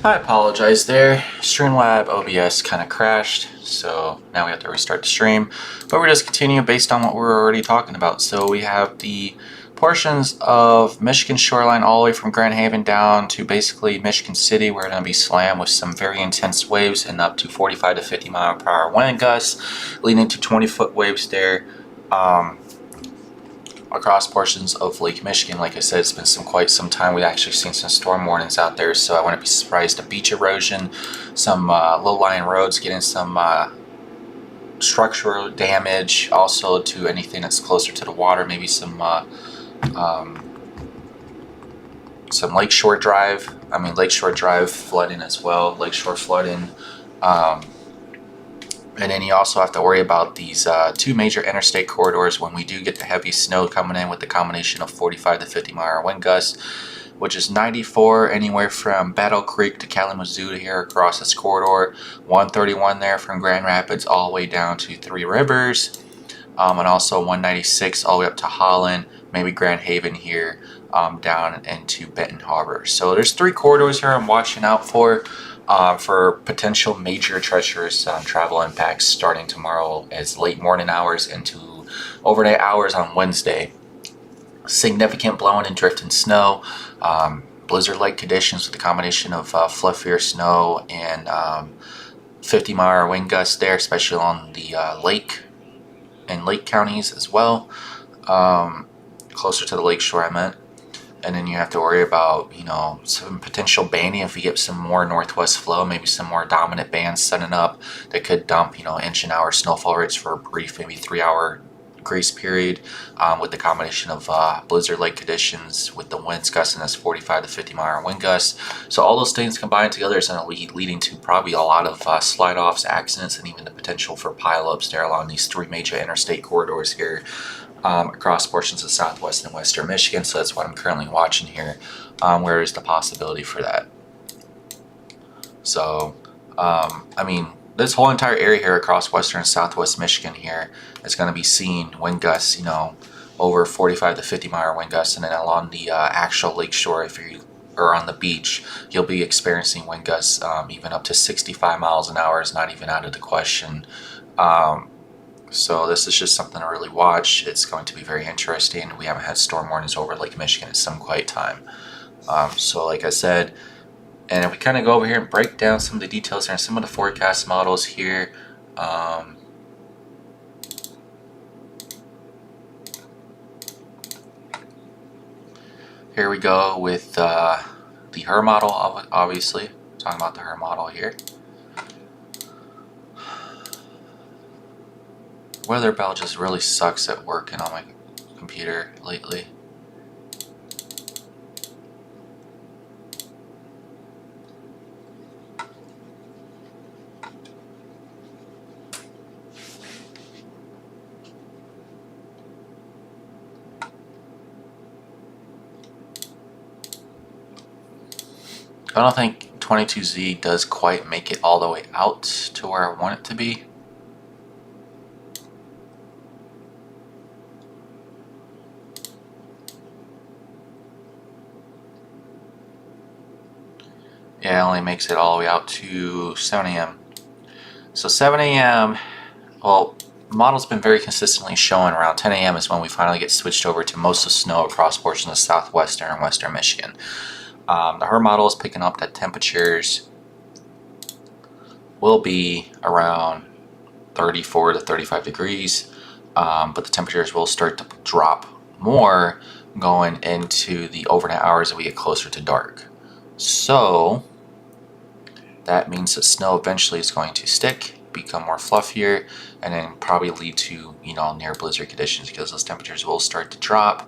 I apologize there. Streamlab OBS kind of crashed, so now we have to restart the stream. But we're just continuing based on what we were already talking about. So we have the portions of Michigan shoreline all the way from Grand Haven down to basically Michigan City. We're going to be slammed with some very intense waves and up to 45 to 50 mile per hour wind gusts, leading to 20-foot waves there. Across portions of Lake Michigan. Like I said, it's been quite some time. We've actually seen some storm warnings out there, so I wouldn't be surprised. The beach erosion, some low-lying roads getting some structural damage, also to anything that's closer to the water, maybe some Lakeshore Drive. Lakeshore Drive flooding as well, Lakeshore flooding. And then you also have to worry about these two major interstate corridors when we do get the heavy snow coming in with the combination of 45 to 50 mile wind gusts, which is 94 anywhere from Battle Creek to Kalamazoo to here across this corridor, 131 there from Grand Rapids all the way down to Three Rivers, and also 196 all the way up to Holland, maybe Grand Haven here, down into Benton Harbor. So there's three corridors here I'm watching out for potential major treacherous travel impacts starting tomorrow as late morning hours into overnight hours on Wednesday. Significant blowing and drifting snow, blizzard-like conditions with a combination of fluffier snow and 50-mile wind gusts there, especially on the lake and lake counties as well, closer to the lakeshore I meant. And then you have to worry about, some potential banding if we get some more northwest flow, maybe some more dominant bands setting up that could dump, inch an hour snowfall rates for a brief, maybe 3-hour grace period, with the combination of blizzard-like conditions with the winds gusting as 45 to 50 mile wind gusts. So all those things combined together is going to leading to probably a lot of slide-offs, accidents, and even the potential for pile-ups there along these three major interstate corridors here. Across portions of southwest and western Michigan, so that's what I'm currently watching here, where is the possibility for that. So, this whole entire area here across western and southwest Michigan here is going to be seeing wind gusts, over 45 to 50 mile wind gusts, and then along the actual lakeshore, if you are on the beach, you'll be experiencing wind gusts even up to 65 miles an hour is not even out of the question. So this is just something to really watch. It's going to be very interesting. We haven't had storm warnings over Lake Michigan in some quite time. So like I said, and if we kind of go over here and break down some of the details here and some of the forecast models here. Here we go with the HER model, obviously. Talking about the HER model here. Weather bell just really sucks at working on my computer lately. I don't think 22Z does quite make it all the way out to where I want it to be. Yeah, it only makes it all the way out to 7 a.m. So 7 a.m., well, the model's been very consistently showing around 10 a.m. is when we finally get switched over to most of the snow across portions of southwestern and western Michigan. The HER model is picking up that temperatures will be around 34 to 35 degrees, but the temperatures will start to drop more going into the overnight hours as we get closer to dark. So that means that snow eventually is going to stick, become more fluffier, and then probably lead to near blizzard conditions because those temperatures will start to drop.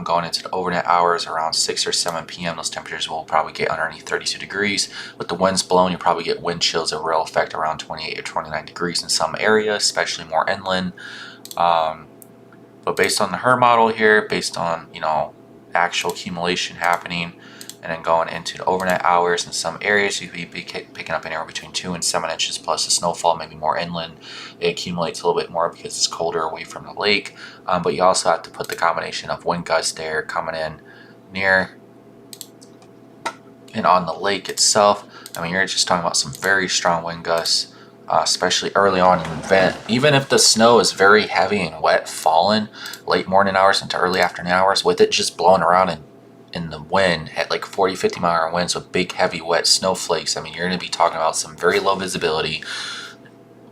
Going into the overnight hours around 6 or 7 p.m. those temperatures will probably get underneath 32 degrees. With the winds blowing, you'll probably get wind chills that will affect around 28 or 29 degrees in some areas, especially more inland. But based on the HER model here, based on actual accumulation happening, and then going into the overnight hours in some areas, you could be picking up anywhere between 2 and 7 inches plus the snowfall, maybe more inland. It accumulates a little bit more because it's colder away from the lake, but you also have to put the combination of wind gusts there coming in near and on the lake itself. I mean, you're just talking about some very strong wind gusts, especially early on in the event. Even if the snow is very heavy and wet, falling late morning hours into early afternoon hours, with it just blowing around in the wind at like 40, 50 mile an hour winds with big, heavy, wet snowflakes. I mean, you're going to be talking about some very low visibility,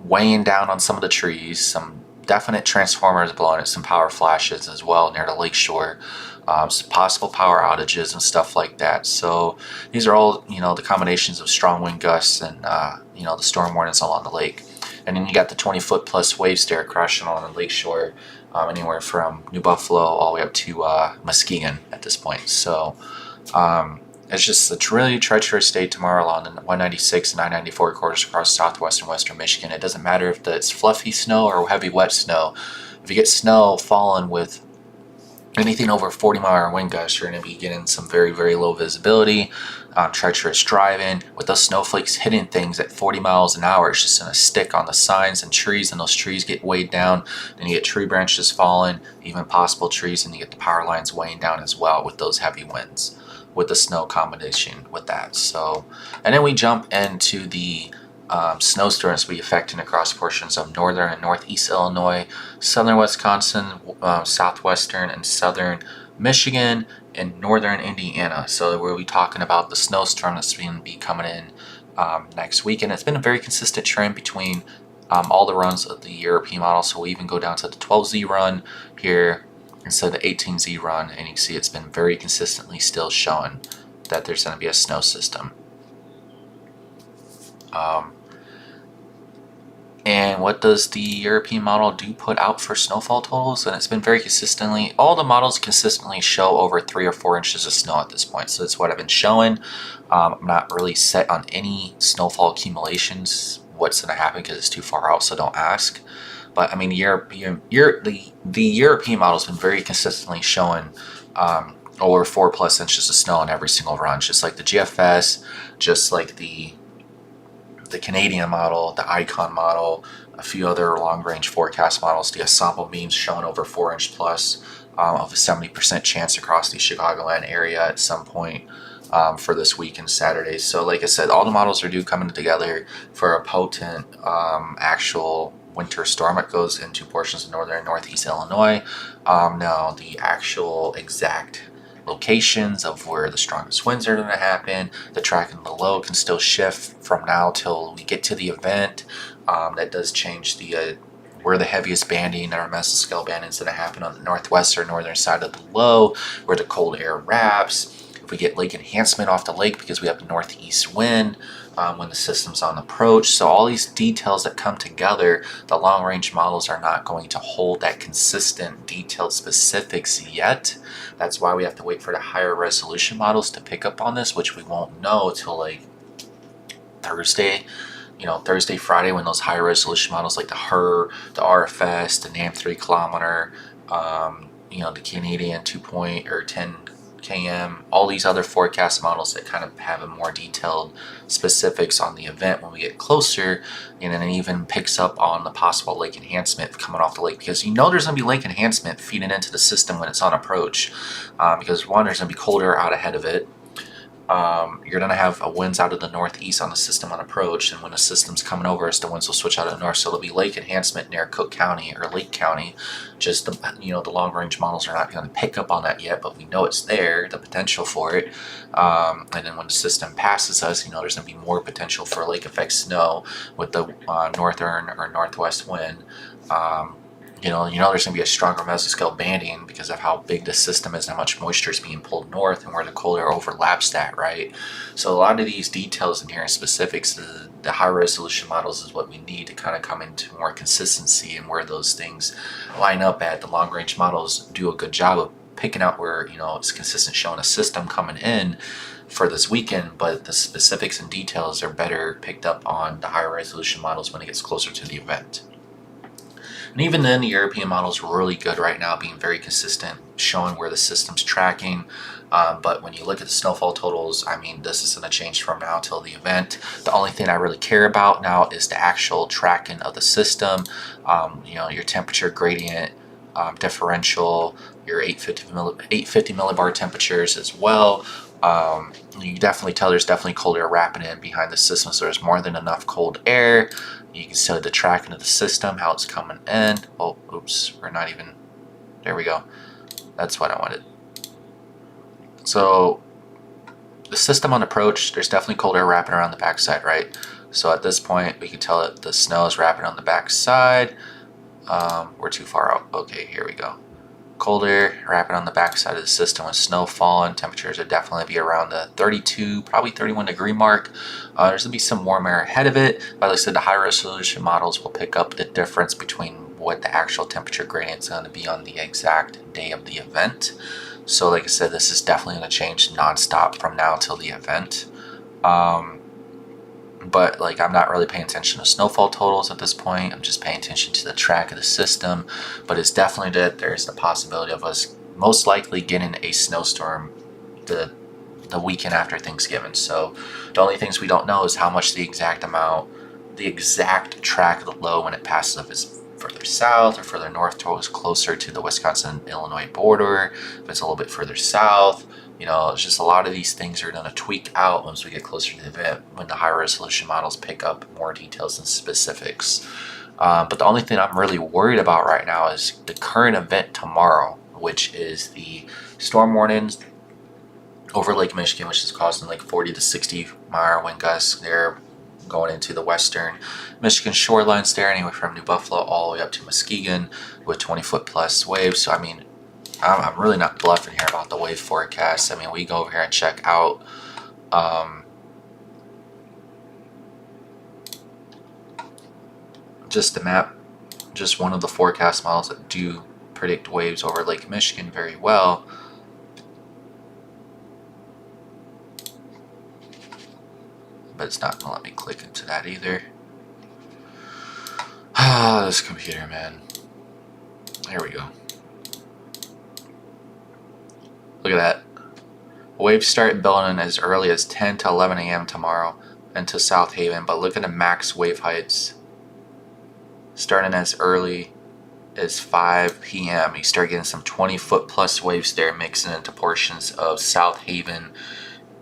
weighing down on some of the trees, some definite transformers blowing at some power flashes as well near the lake shore, some possible power outages and stuff like that. So these are all, the combinations of strong wind gusts and, the storm warnings along the lake. And then you got the 20-foot plus wave stare crashing on the lake shore, anywhere from New Buffalo all the way up to Muskegon at this point. So it's a really treacherous day tomorrow along the 196 and 994 corridors across southwest and western Michigan. It doesn't matter if it's fluffy snow or heavy wet snow. If you get snow falling with anything over 40 mile an hour wind gusts, you're going to be getting some very, very low visibility, treacherous driving. With those snowflakes hitting things at 40 miles an hour, it's just going to stick on the signs and trees, and those trees get weighed down. Then you get tree branches falling, even possible trees, and you get the power lines weighing down as well with those heavy winds, with the snow combination with that. So, and then we jump into the snowstorms be affecting across portions of northern and northeast Illinois, southern Wisconsin, southwestern and southern Michigan, and northern Indiana. So we'll be talking about the snowstorm that's going to be coming in next week. And it's been a very consistent trend between all the runs of the European model. So we even go down to the 12Z run here instead of the 18Z run. And you can see it's been very consistently still showing that there's going to be a snow system. And what does the European model do put out for snowfall totals? And it's been very consistently, all the models consistently show over 3 or 4 inches of snow at this point. So that's what I've been showing. I'm not really set on any snowfall accumulations, what's going to happen, because it's too far out, so don't ask. But I mean, the European model has been very consistently showing over 4+ inches of snow in every single run, just like the GFS, just like the Canadian model, the Icon model, a few other long-range forecast models. The ensemble beams showing over 4-inch plus of a 70% chance across the Chicagoland area at some point for this week and Saturday. So like I said, all the models are coming together for a potent actual winter storm that goes into portions of northern and northeast Illinois. Now the actual exact locations of where the strongest winds are going to happen, the track and the low can still shift from now till we get to the event. That does change the where the heaviest banding or mesoscale banding is going to happen on the northwest or northern side of the low, where the cold air wraps. If we get lake enhancement off the lake because we have the northeast wind when the system's on approach. So all these details that come together, the long range models are not going to hold that consistent detailed specifics yet. That's why we have to wait for the higher resolution models to pick up on this, which we won't know till like Thursday, Friday, when those higher resolution models like the HER, the RFS, the NAM 3 kilometer, the Canadian 10 km, all these other forecast models that kind of have a more detailed specifics on the event when we get closer, and then it even picks up on the possible lake enhancement coming off the lake, because there's going to be lake enhancement feeding into the system when it's on approach, because one, there's going to be colder out ahead of it. You're going to have winds out of the northeast on the system on approach, and when the system's coming over us, the winds will switch out of the north, so there'll be lake enhancement near Cook County or Lake County. Just the long range models are not going to pick up on that yet, but we know it's there, the potential for it. And then when the system passes us, there's going to be more potential for lake effect snow with the northern or northwest wind. There's going to be a stronger mesoscale banding because of how big the system is and how much moisture is being pulled north and where the cold air overlaps that, right? So a lot of these details in here and specifics, the high resolution models is what we need to kind of come into more consistency and where those things line up at. The long range models do a good job of picking out where, it's consistent, showing a system coming in for this weekend, but the specifics and details are better picked up on the higher resolution models when it gets closer to the event. And even then, the European model is really good right now, being very consistent, showing where the system's tracking. But when you look at the snowfall totals, this is going to change from now till the event. The only thing I really care about now is the actual tracking of the system. Your temperature gradient differential, your 850 millibar temperatures as well. You can definitely tell there's definitely cold air wrapping in behind the system, so there's more than enough cold air. You can see the tracking of the system, how it's coming in. Oh, oops, we're not even, there we go. That's what I wanted. So the system on approach, there's definitely cold air wrapping around the backside, right? So at this point, we can tell that the snow is wrapping on the backside. We're too far out. Okay, here we go. Cold air wrapping on the backside of the system with snow falling. Temperatures would definitely be around the 32, probably 31 degree mark. There's going to be some warm air ahead of it. But like I said, the high resolution models will pick up the difference between what the actual temperature gradient is going to be on the exact day of the event. So like I said, this is definitely going to change nonstop from now till the event. But like, I'm not really paying attention to snowfall totals at this point. I'm just paying attention to the track of the system. But it's definitely that there's the possibility of us most likely getting a snowstorm the weekend after Thanksgiving. So the only things we don't know is how much the exact track of the low when it passes up is further south or further north towards closer to the Wisconsin-Illinois border. If it's a little bit further south, you know, it's just a lot of these things are going to tweak out once we get closer to the event when the high resolution models pick up more details and specifics. But the only thing I'm really worried about right now is the current event tomorrow, which is the storm warnings over Lake Michigan, which is causing like 40 to 60 mile wind gusts. They're going into the western Michigan shorelines there, anywhere from New Buffalo all the way up to Muskegon with 20-foot plus waves. So I mean, I'm really not bluffing here about the wave forecast. I mean, we go over here and check out just the map, just one of the forecast models that do predict waves over Lake Michigan very well. But it's not going to let me click into that either. Ah, this computer, man. There we go. Look at that. Waves start building as early as 10 to 11 a.m. tomorrow into South Haven, but look at the max wave heights. Starting as early as 5 p.m. You start getting some 20-foot plus waves there mixing into portions of South Haven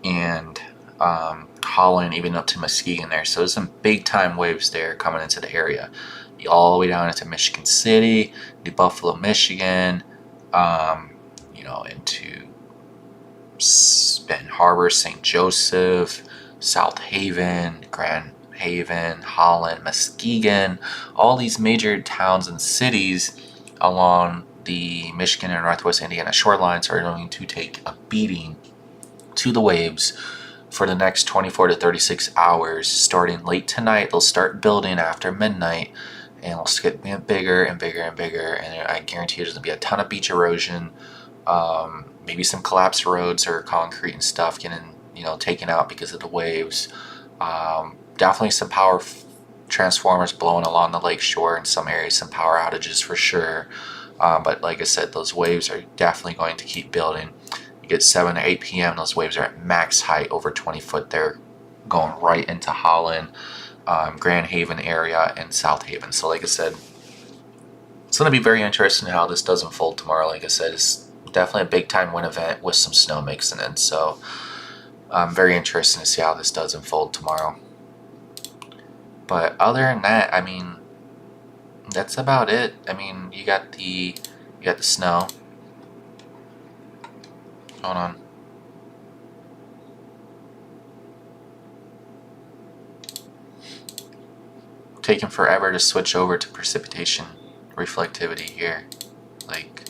and Holland, even up to Muskegon there. So there's some big time waves there coming into the area. All the way down into Michigan City, New Buffalo, Michigan, you know, into Benton Harbor, St. Joseph, South Haven, Grand Haven, Holland, Muskegon. All these major towns and cities along the Michigan and Northwest Indiana shorelines are going to take a beating to the waves for the next 24 to 36 hours. Starting late tonight, they'll start building after midnight, and it'll get bigger and bigger and bigger. And I guarantee there's going to be a ton of beach erosion, maybe some collapsed roads or concrete and stuff getting, you know, taken out because of the waves. Definitely some power transformers blowing along the lake shore in some areas, some power outages for sure. But like I said, those waves are definitely going to keep building. You get 7 to 8 p.m., those waves are at max height, over 20 foot. They're going right into Holland, Grand Haven area, and South Haven. So like I said, it's going to be very interesting how this does unfold tomorrow. Like I said, it's definitely a big time wind event with some snow mixing in. So very interesting to see how this does unfold tomorrow. But other than that, I mean, that's about it. I mean, you got the snow. Hold on. Taking forever to switch over to precipitation reflectivity here. Like,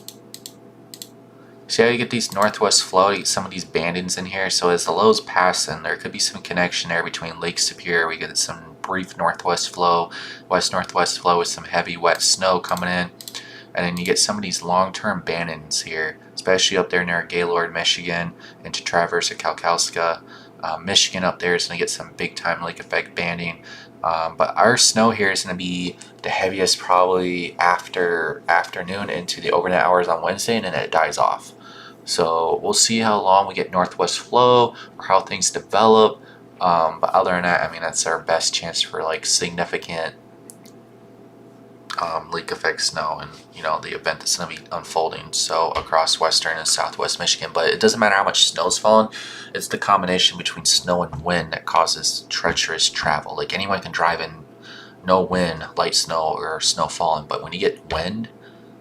see how you get these northwest flow, you get some of these bandings in here. So as the lows pass in, there could be some connection there between Lake Superior. We get some brief northwest flow, west-northwest flow with some heavy wet snow coming in. And then you get some of these long-term bandings here, especially up there near Gaylord, Michigan, into Traverse or Kalkalska. Michigan up there is going to get some big-time lake effect banding. But our snow here is going to be the heaviest probably after afternoon into the overnight hours on Wednesday, and then it dies off. So we'll see how long we get northwest flow or how things develop. But other than that, I mean, that's our best chance for like significant lake effect snow and the event that's going to be unfolding so across western and southwest Michigan. But it doesn't matter how much snow's falling, it's the combination between snow and wind that causes treacherous travel. Like anyone can drive in no wind, light snow, or snow falling, but when you get wind,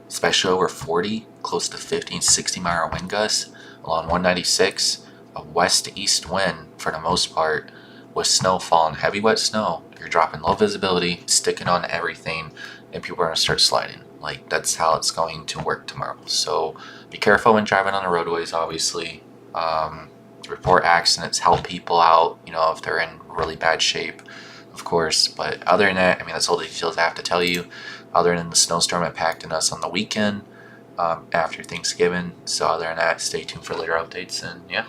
especially over 40, close to 50 and 60 mile wind gusts along 196, a west to east wind for the most part, with snow falling, heavy wet snow, you're dropping low visibility, sticking on everything, and people are going to start sliding. Like, that's how it's going to work tomorrow. So be careful when driving on the roadways, obviously. Report accidents, help people out, if they're in really bad shape, of course. But other than that, I mean, that's all the details I have to tell you, other than the snowstorm impacting us on the weekend after Thanksgiving. So other than that, stay tuned for later updates, and yeah.